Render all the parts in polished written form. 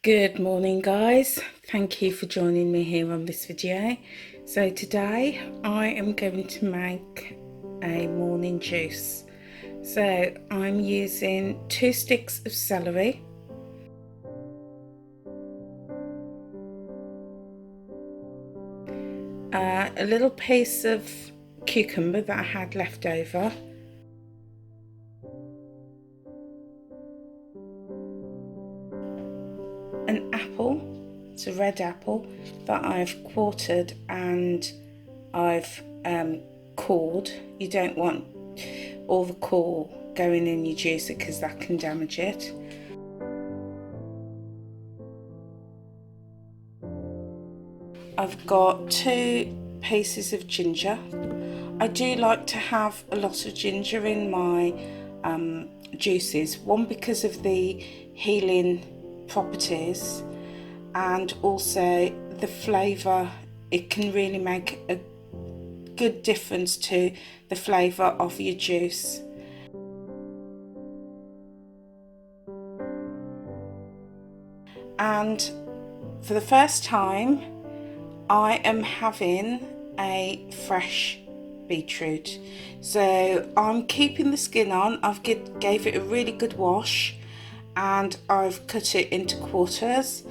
Good morning guys, thank you for joining me here on this video. So today I am going to make a morning juice. So I'm using 2 sticks of celery, a little piece of cucumber that I had left over, an apple, it's a red apple that I've quartered and I've cored. You don't want all the core going in your juicer because that can damage it. I've got 2 pieces of ginger. I do like to have a lot of ginger in my juices, one because of the healing properties and also the flavour. It can really make a good difference to the flavour of your juice. And for the first time I am having a fresh beetroot, so I'm keeping the skin on. I've gave it a really good wash and I've cut it into quarters.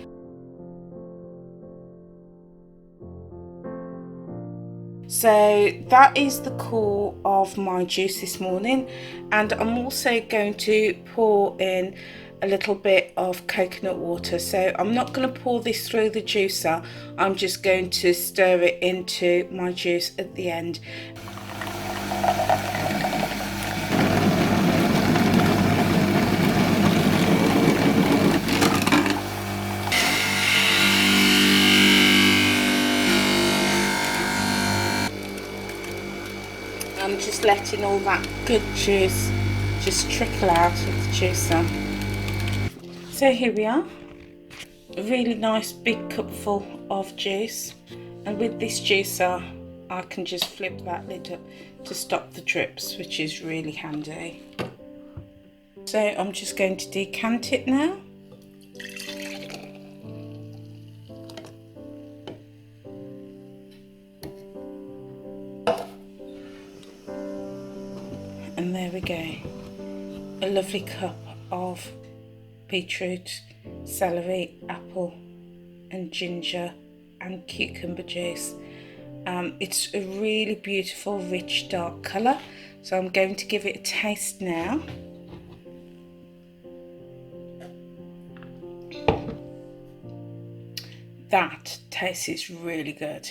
So that is the core of my juice this morning, and I'm also going to pour in a little bit of coconut water. So I'm not going to pour this through the juicer, I'm just going to stir it into my juice at the end. I'm just letting all that good juice just trickle out of the juicer. So here we are, a really nice big cupful of juice, and with this juicer I can just flip that lid up to stop the drips, which is really handy. So I'm just going to decant it now. And there we go, a lovely cup of beetroot, celery, apple and ginger and cucumber juice. It's a really beautiful rich dark colour, so I'm going to give it a taste now. That tastes really good,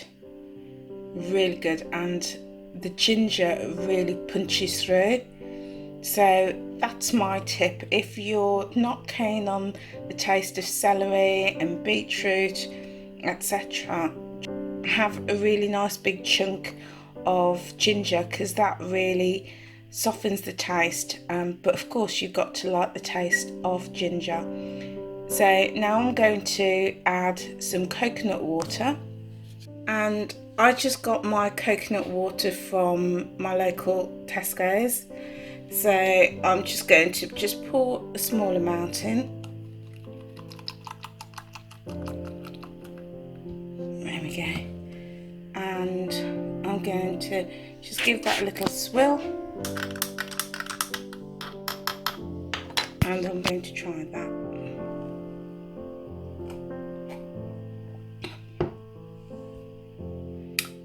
and the ginger really punches through. So that's my tip. If you're not keen on the taste of celery and beetroot, etc., have a really nice big chunk of ginger, because that really softens the taste, but of course you've got to like the taste of ginger. So now I'm going to add some coconut water, and I just got my coconut water from my local Tesco's, so I'm just going to pour a small amount in. There we go, and I'm going to just give that a little swill, and I'm going to try that.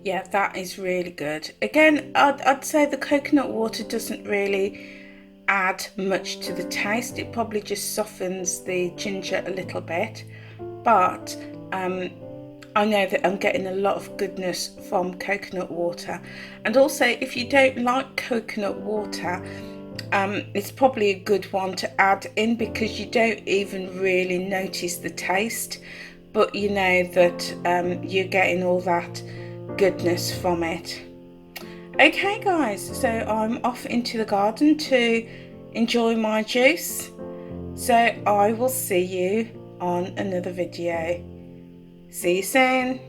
Yeah, that is really good. Again, I'd say the coconut water doesn't really add much to the taste. It probably just softens the ginger a little bit, but I know that I'm getting a lot of goodness from coconut water. And also, if you don't like coconut water, it's probably a good one to add in, because you don't even really notice the taste, but you know that you're getting all that goodness from it. Okay guys, so I'm off into the garden to enjoy my juice, so I will see you on another video. See you soon.